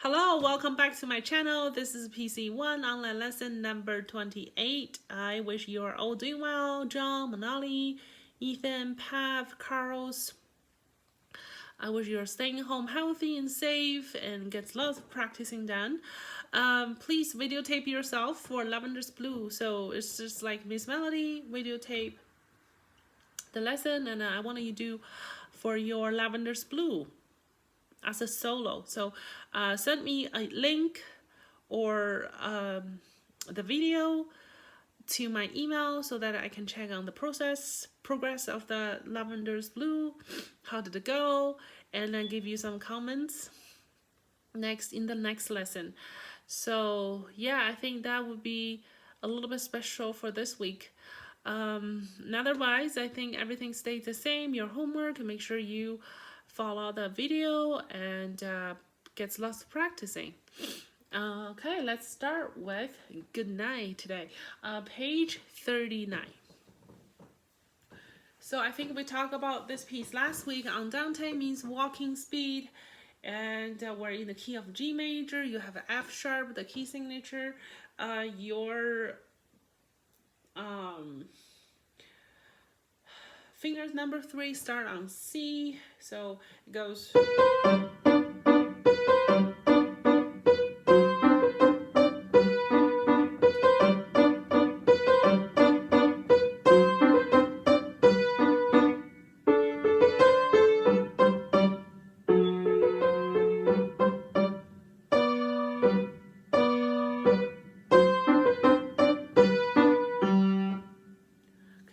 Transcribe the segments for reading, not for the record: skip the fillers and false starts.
Hello, welcome back to my channel. This is pc1 online lesson number 28. I wish you are all doing well. John, Manali, Ethan, Pav, Carlos. I wish you're staying home healthy and safe and get lots of practicing done. Please videotape yourself for Lavender's Blue. So it's just like Miss Melody, videotape the lesson, and I want you to do for your Lavender's Blue as a solo. So send me a link or the video to my email so that I can check on the progress of the Lavender's Blue. How did it go? And then give you some comments in the next lesson. So I think that would be a little bit special for this week. Otherwise, I think everything stays the same. Your homework, and make sure you follow the video and gets lots of practicing. Okay, let's start with good night today. Page 39. So I think we talked about this piece last week. Andante means walking speed, and we're in the key of G major. You have F sharp, the key signature. Your fingers number 3 start on C, so it goes.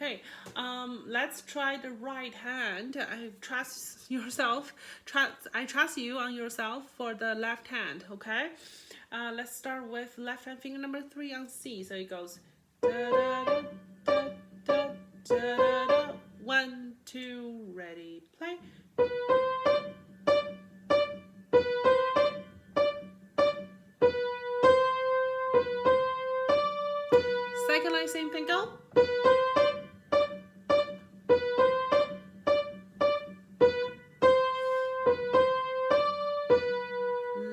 Okay, let's try the right hand. I trust yourself. I trust you on yourself for the left hand. Okay, let's start with left hand finger number 3 on C. So it goes da da da da da da da da. 1, 2, ready, play. Second line, same thing, go.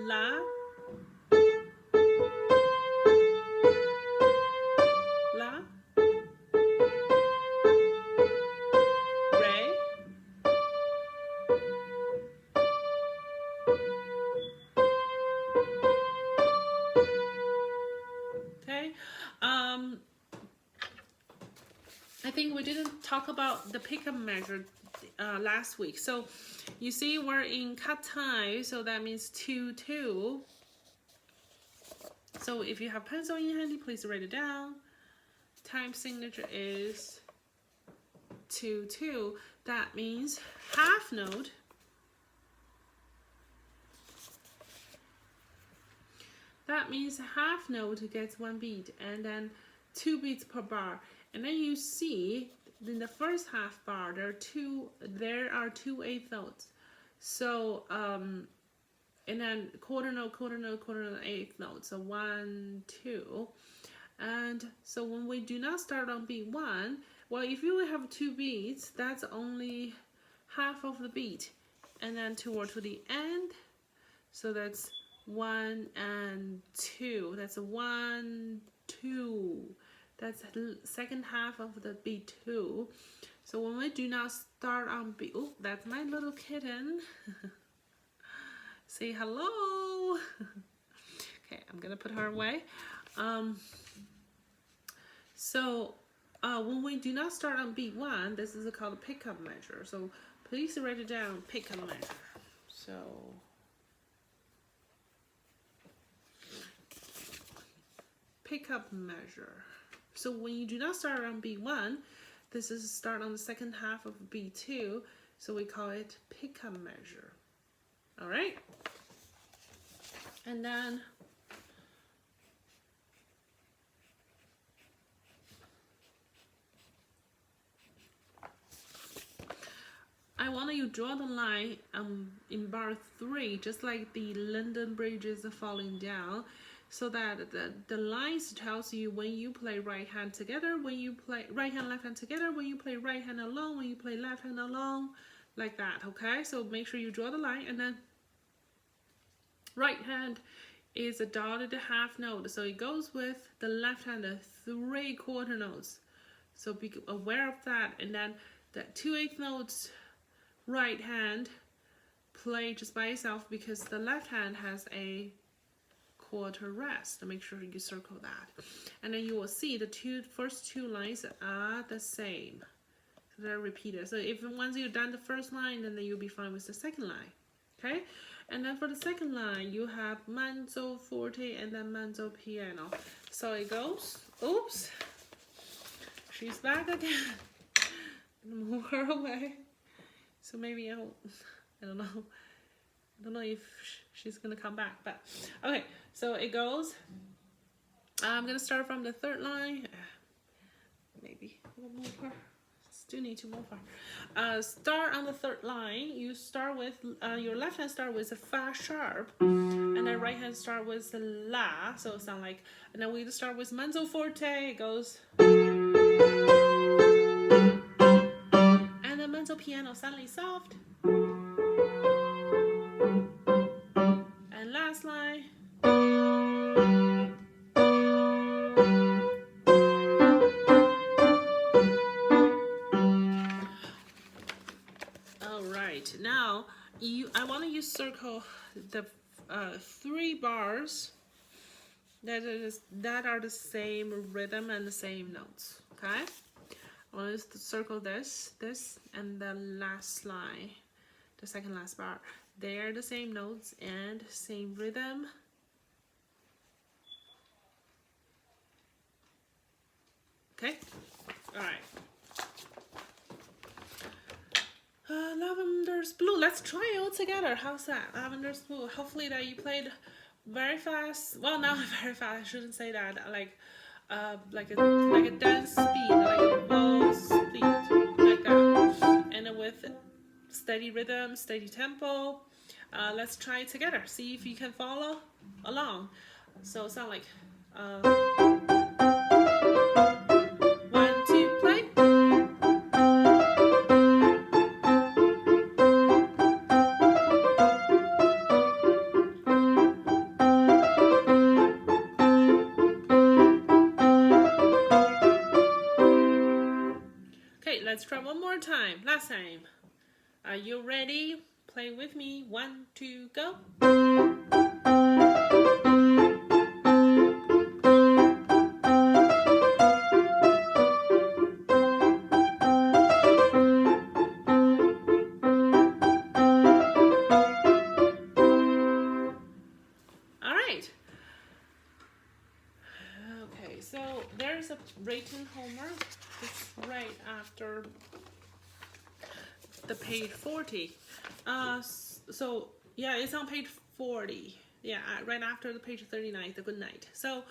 La, la, re. Okay. I think we didn't talk about the pickup measure last week. So you see we're in cut time, so that means 2, 2. So if you have pencil in your handy, please write it down. Time signature is 2, 2. That means half note. That means half note gets 1 beat, and then 2 beats per bar. And then you see in the first half bar there are two eighth notes. So and then quarter note, quarter note, quarter note, eighth note. So 1, 2. And so when we do not start on beat 1, well, if you have 2 beats, that's only half of the beat. And then toward to the end, so that's 1 and 2. That's 1, 2. That's the second half of the beat 2. So when we do not start on beat, oh, that's my little kitten. Say hello. Okay, I'm gonna put her away. When we do not start on beat 1, this is called a pickup measure. So please write it down, pickup measure. So pickup measure. So when you do not start on B1, this is start on the second half of B2, so we call it pickup measure. All right? And then I want you to draw the line in bar 3, just like the London Bridge is falling down, so that the lines tells you when you play right hand together, when you play right hand, left hand together, when you play right hand alone, when you play left hand alone, like that, okay? So make sure you draw the line, and then right hand is a dotted half note, so it goes with the left hand, the 3/4 notes. So be aware of that. And then the 2/8 notes, right hand, play just by itself because the left hand has a quarter rest. So make sure you circle that. And then you will see the first two lines are the same. They're repeated. So if once you're done the first line, then you'll be fine with the second line. Okay? And then for the second line, you have mezzo forte and then mezzo piano. So it goes, oops, she's back again. Move her away. So maybe I don't know. I don't know if she's gonna come back, but okay. So it goes. I'm gonna start from the third line. Maybe we'll move her. Still need to move her. Start on the third line. You start with your left hand start with a fa sharp, and then right hand start with the la. So it sound like. And then we start with mezzo forte. It goes. And then mezzo piano suddenly soft. And last line. Alright, now I want you to circle the 3 bars that are the same rhythm and the same notes. Okay? I want you to circle this, and the last line, the second last bar. They're the same notes and same rhythm. Okay? Alright. Lavender's Blue. Let's try it all together. How's that? Lavender's Blue. Hopefully that you played very fast. Well, not very fast. I shouldn't say that. Like a dance speed, like a waltz speed, like that. And then with steady rhythm, steady tempo. Let's try it together. See if you can follow along. So sound like 1, 2, play. Okay, let's try one more time. Last time. Are you ready? Play with me. 1, 2, go. All right. Okay, so there's a written homework. It's right after the page 40. So yeah, it's on page 40. Yeah, right after the page 39, the good night. So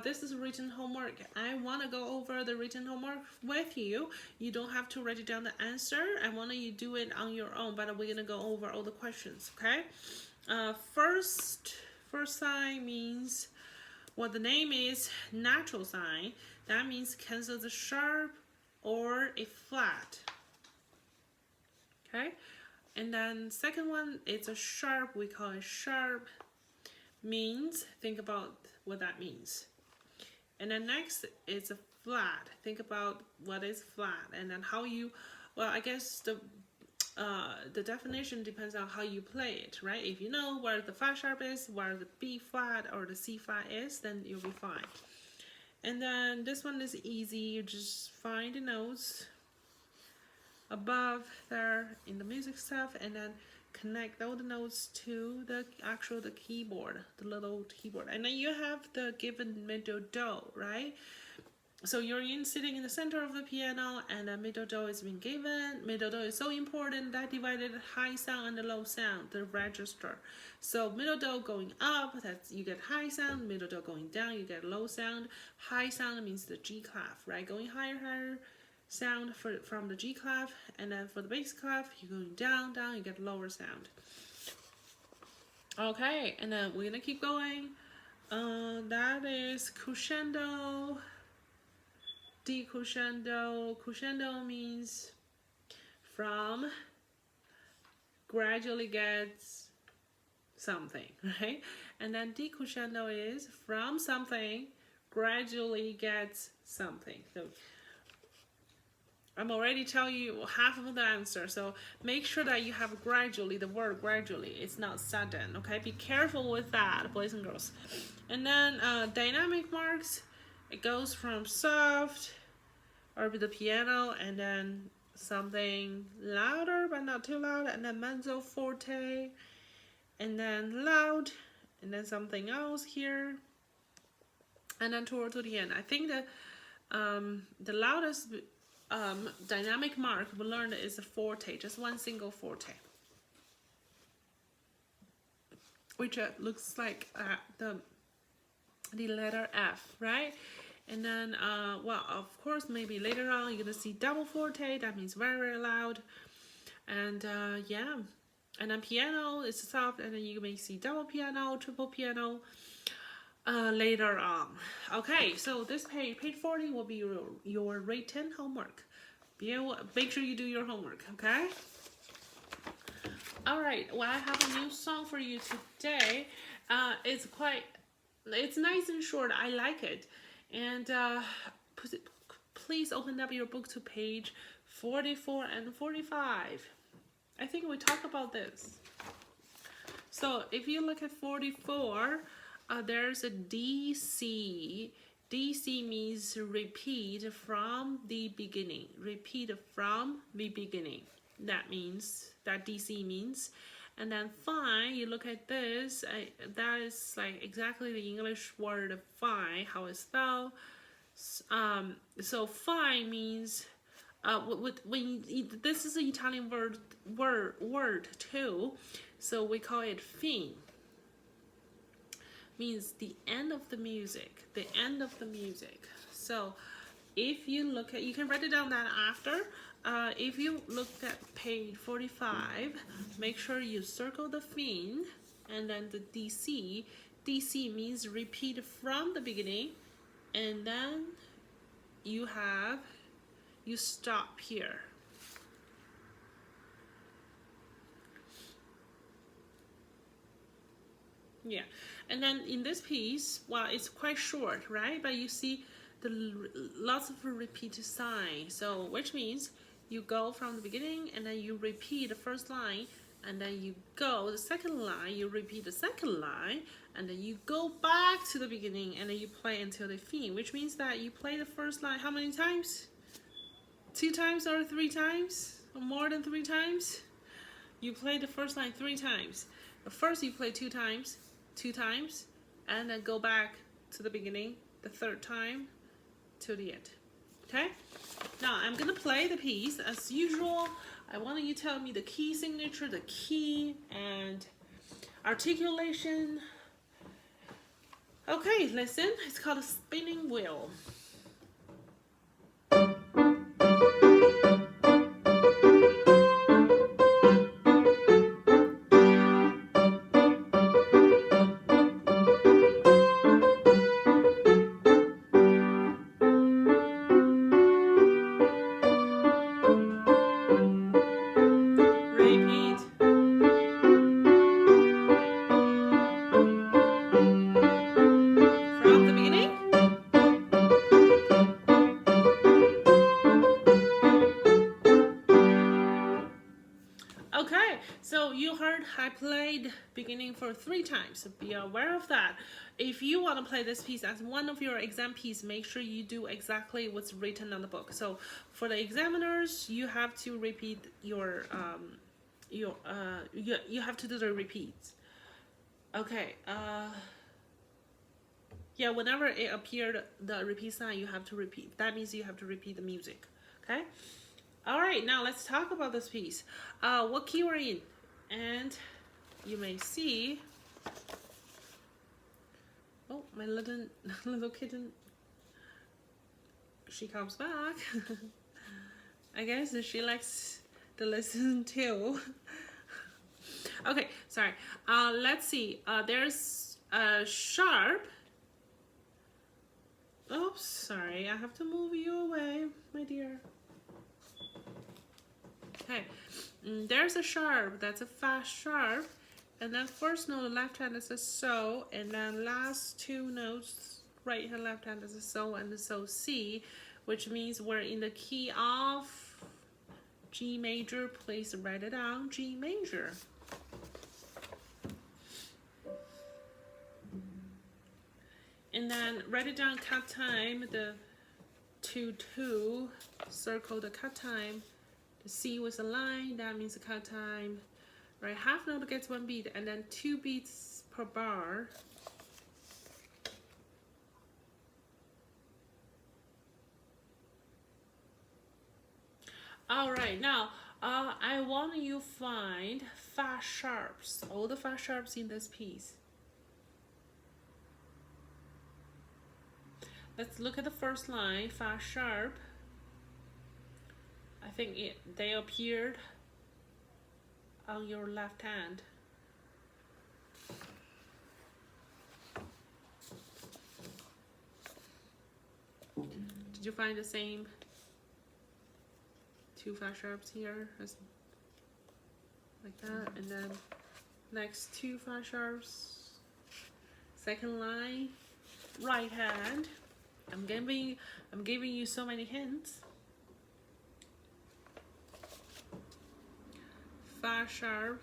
this is written homework. I want to go over the written homework with you. You don't have to write down the answer. I want you to do it on your own, but we're going to go over all the questions, okay? First sign means what the name is, natural sign. That means cancel the sharp or a flat. Okay? And then second one, it's a sharp. We call it sharp. Means, think about what that means. And then next, it's a flat. Think about what is flat. And then how you, well, I guess the definition depends on how you play it, right? If you know where the fa sharp is, where the B flat or the C flat is, then you'll be fine. And then this one is easy. You just find the notes above there in the music stuff, and then connect all the notes to the keyboard, the little keyboard. And then you have the given middle do, right? So you're sitting in the center of the piano, and the middle do is being given. Middle do is so important that divided high sound and the low sound, the register. So middle do going up, that's you get high sound. Middle do going down, you get low sound. High sound means the G clef, right? Going higher sound from the G clef, and then for the bass clef, you're going down, you get lower sound. Okay, and then we're gonna keep going. That is crescendo. Decrescendo. Crescendo means from gradually gets something, right? And then decrescendo is from something gradually gets something. So I'm already telling you half of the answer, so make sure that you have gradually, the word gradually. It's not sudden, okay? Be careful with that, boys and girls. And then dynamic marks, it goes from soft or with the piano, and then something louder but not too loud, and then mezzo forte, and then loud, and then something else here, and then toward to the end. I think the loudest dynamic mark we learned is a forte, just one single forte, which looks like the letter F, right? And then, well, of course, maybe later on you're gonna see double forte. That means very, very loud. And yeah, and then piano is soft, and then you may see double piano, triple piano later on. Okay, so this page 40 will be your written homework. Make sure you do your homework, okay? All right, well, I have a new song for you today. It's nice and short. I like it. And please open up your book to page 44 and 45. I think we talked about this. So if you look at 44, there's a DC. DC means repeat from the beginning. Repeat from the beginning. That means, that DC means. And then fine, you look at this, that is like exactly the English word fine, how it's spelled. So fine means, this is an Italian word too, so we call it fin. Means the end of the music, the end of the music. So if you look at, you can write it down that after. If you look at page 45, make sure you circle the fin and then the DC. DC means repeat from the beginning, and then you stop here. Yeah, and then in this piece, well, it's quite short, right? But you see lots of repeated signs. So which means you go from the beginning and then you repeat the first line, and then you go the second line, you repeat the second line, and then you go back to the beginning and then you play until the fin, which means that you play the first line how many times? 2 times or 3 times? Or more than 3 times? You play the first line 3 times. But first you play 2 times, and then go back to the beginning the 3rd time to the end. Okay? Now I'm gonna play the piece as usual. I want you to tell me the key signature, the key, and articulation. Okay, listen. It's called a spinning wheel. Repeat. From the beginning. Okay, so you heard I played beginning for 3 times, so be aware of that. If you want to play this piece as one of your exam pieces, make sure you do exactly what's written on the book. So for the examiners, you have to repeat you have to do the repeats. Okay, yeah, whenever it appeared the repeat sign, you have to repeat. That means you have to repeat the music, okay? All right, now let's talk about this piece. What key we're in, and you may see. Oh, my little kitten. She comes back. I guess she likes the lesson too. Okay, sorry. Let's see. There's a sharp. Oops, sorry. I have to move you away, my dear. Okay, there's a sharp. That's a fast sharp, And then first note, the left hand is a so, and then last two notes, right hand, left hand is a so and the so C, which means we're in the key of G major. Please write it down, G major. And then write it down, cut time, the 2-2, circle the cut time. The C was a line, that means the cut time. Right, half note gets 1 beat, and then 2 beats per bar. All right, now I want you find fa sharps, all the fa sharps in this piece. Let's look at the first line, fa sharp. I think they appeared on your left hand. Did you find the same two fa sharps here, like that? And then next two fa sharps, second line, right hand. I'm giving you so many hints. Fa sharp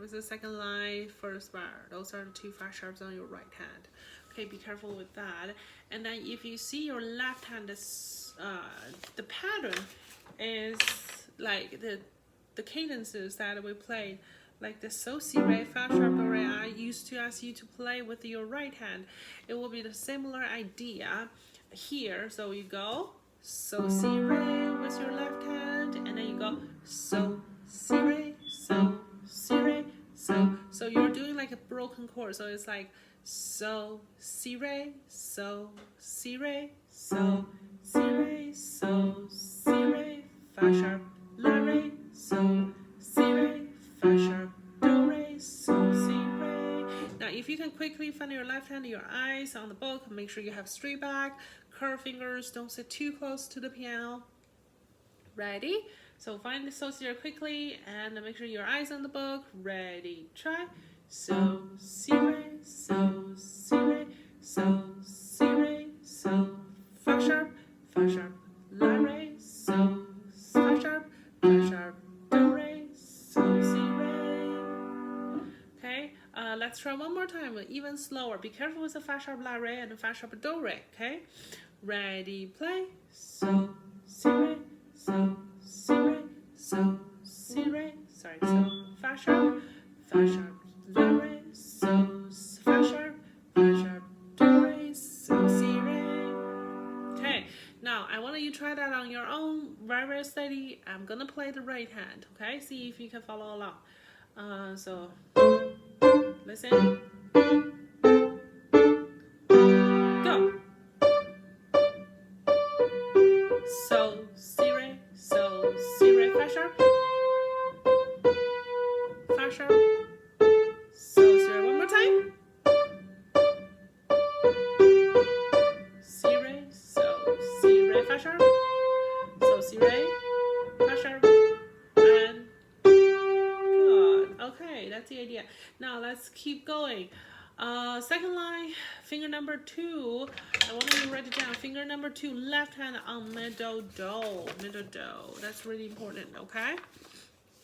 is the second line, first bar. Those are the two fa sharps on your right hand. Okay, be careful with that. And then if you see your left hand, the pattern is like the cadences that we played, like the so, si, re, fa sharp, do, re. I used to ask you to play with your right hand. It will be the similar idea here. So you go so, si, re with your left hand, and then you go so, si, re, so, si, re, so. So you're doing like a broken chord. So it's like so, si, re, so, si, re, so, si, re, so, si, re, fa sharp, la, re, so, si, re, fa sharp, do, re, so, si, re. Now if you can quickly find your left hand, your eyes on the book, make sure you have straight back, curve fingers, don't sit too close to the piano. Ready? So find the so, si, re quickly, and make sure your eyes on the book. Ready, try. So, si, re, so, si, re, so, si, re, so, fa sharp, la, re, so, fa sharp, do, re, so, si, re. Okay, let's try one more time, even slower. Be careful with the fa sharp, la, re, and the fa sharp, do, re. Okay, ready, play. So, si, re, so, si, re, so, si, re. Sorry, so, fa sharp, la, re, so, fa sharp, do, re, so, si, re. Okay, now I want you to try that on your own, very, very steady. I'm gonna play the right hand, okay? See if you can follow along. So, listen. Go. So, si, re, fa sharp, so, si, re. One more time. Si, re, so, si, re, fa sharp, so, si, re, fa sharp, and good. Okay, that's the idea. Now let's keep going. Second line, finger number 2. I want you to write it down. Finger number 2, left hand on middle do. That's really important, okay?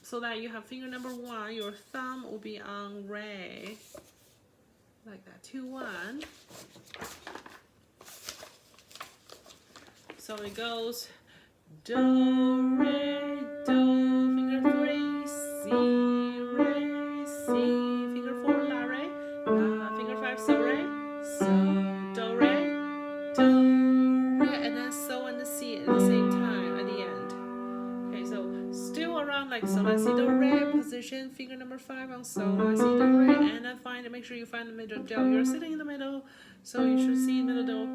So that you have finger number 1, your thumb will be on re, like that. 2, 1. So it goes do, re, do, finger 3, si, re, si, finger 4, la, re, la, finger 5, so, re, so, do, re, and then so and the si at the same time at the end. Okay, so still around like so, la, si, do, re position, finger number 5 on so, la, si, do, re, and then make sure you find the middle do. You're sitting in the middle, so you should see middle do.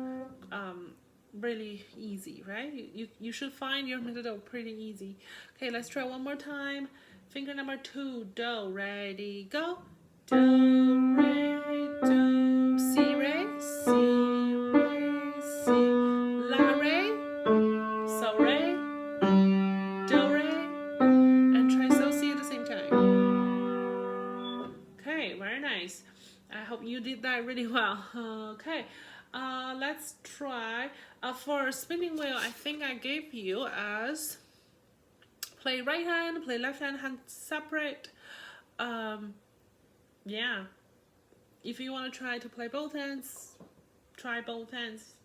Really easy, right? You should find your middle pretty easy. Okay, let's try one more time. Finger number 2, do, ready, go. Do, re, do, si, re, si, re, si, la, re, so, re, do, re, and try so, si at the same time. Okay, I hope you did that really well. Okay, let's try. For spinning wheel, I think I gave you as play right hand, play left hand separate. Um, yeah, if you want to try to play both hands, try both hands.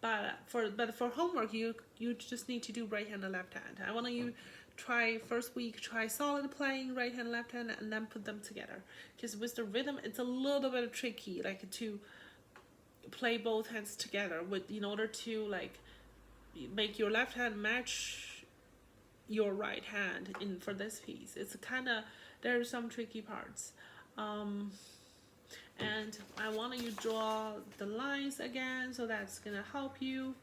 But for homework, you just need to do right hand and left hand. I want you try first week, try solid playing right hand, left hand, and then put them together. Because with the rhythm, it's a little bit tricky, like to play both hands together with in order to like make your left hand match your right hand in for this piece. It's kind of there are some tricky parts. And I want you to draw the lines again, so that's gonna help you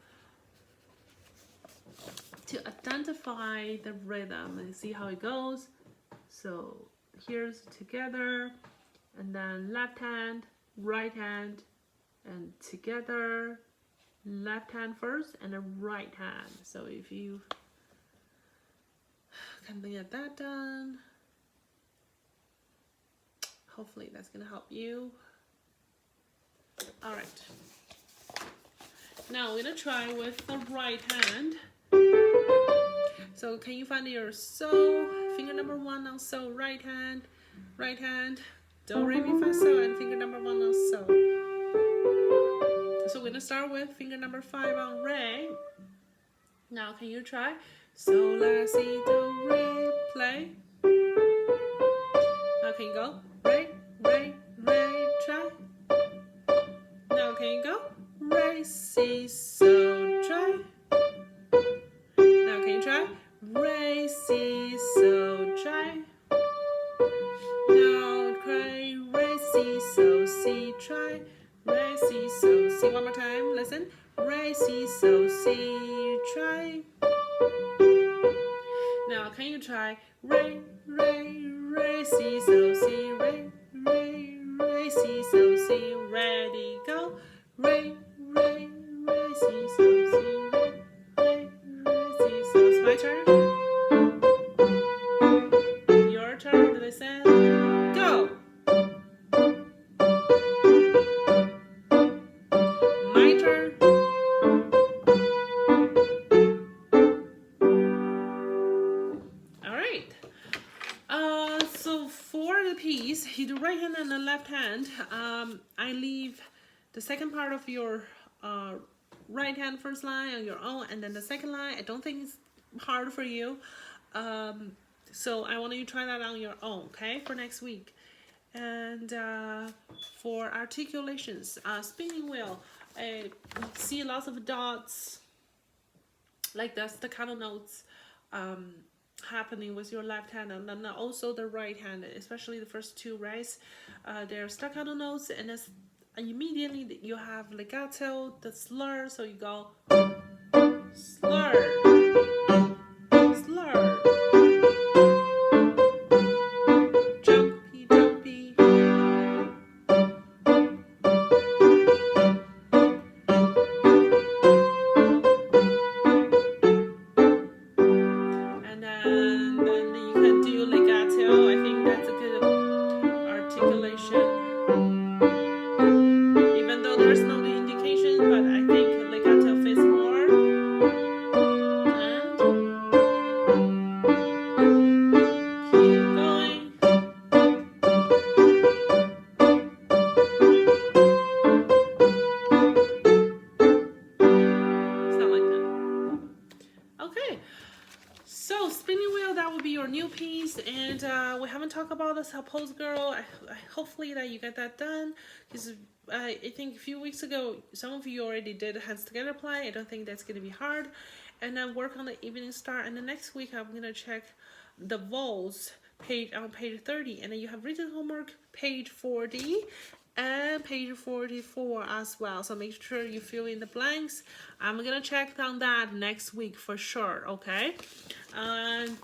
to identify the rhythm and see how it goes. So here's together, and then left hand, right hand, and together, left hand first, and then right hand. So if you can get that done, hopefully that's gonna help you. All right. Now we're gonna try with the right hand. So can you find your so finger number 1 on so, right hand, do re mi fa so, and finger number 1 on so. So we're gonna start with finger number 5 on re. Now can you try so la si do re, play. Now can you go re, try. Now can you go re, si, so, try. Now can you try re, si, so, try. Now try re, si, so, si, try. Re, si, so, si. One more time, listen. Re, si, so, si, try. Now can you try re, si, so, si, re, si, so, si. Ready, go. Re, si, so, si, re, si, so. It's my turn. Your turn. Listen. Go. My turn. All right. So for the piece, you do right hand and the left hand. I leave the second part of your right hand first line on your own, and then the second line. I don't think it's hard for you. So I want you to try that on your own, okay, for next week. And for articulations, spinning wheel, I see lots of dots, like that's the kind of notes happening with your left hand, and then also the right hand, especially the first two, right? They're staccato notes, and it's immediately you have legato, the slur, so you go slur, slur, jumpy, jumpy. And then you can do legato. I think that's a good articulation. Even though there's no indication, but I think legato fits more. And keep going. Sound like that. Okay. So spinning wheel, that would be your new piece, and we haven't talked about the suppose girl. Hopefully that you get that done, because I think a few weeks ago some of you already did hands together play. I don't think that's going to be hard. And then work on the evening star, and the next week I'm going to check the vowels page on page 30, and then you have written homework page 40 and page 44 as well, so make sure you fill in the blanks. I'm gonna check on that next week for sure, okay? And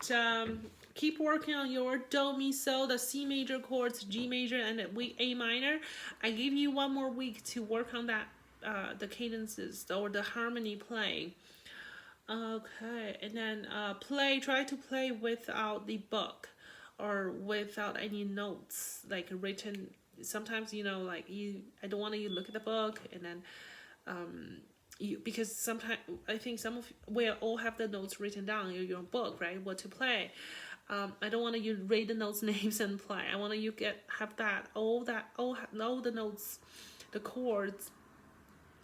keep working on your do, mi, so, the C major chords, G major, and the A minor. I give you one more week to work on that, the cadences or the harmony playing. Okay, and then try to play without the book or without any notes, like written sometimes, you know, like I don't want you look at the book and then because sometimes I think we all have the notes written down in your book, right? What to play. I don't want you read the notes names and play. I want you have all the notes, the chords,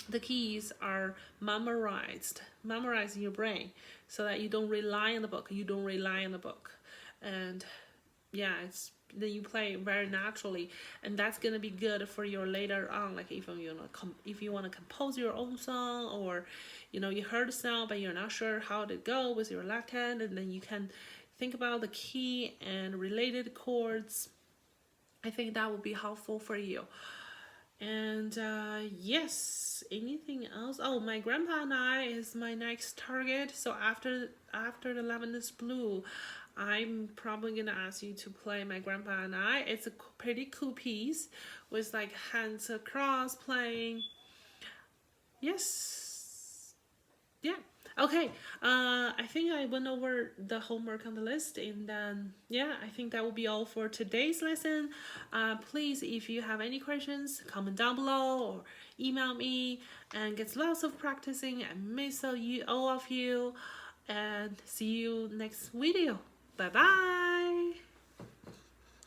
the keys are memorized in your brain, so that you don't rely on the book. And yeah, it's then you play very naturally, and that's gonna be good for your later on. Like if you want to compose your own song, or you heard a song but you're not sure how to go with your left hand, and then you can think about the key and related chords. I think that would be helpful for you. And yes, anything else? Oh, my grandpa and I is my next target. So after the Lavender Blue, I'm probably gonna ask you to play my grandpa and I. It's a pretty cool piece with like hands across playing. Yes. Yeah. Okay. I think I went over the homework on the list, and then yeah, I think that will be all for today's lesson. Please, if you have any questions, comment down below or email me. And get lots of practicing. I miss all of you, and see you next video. Bye bye.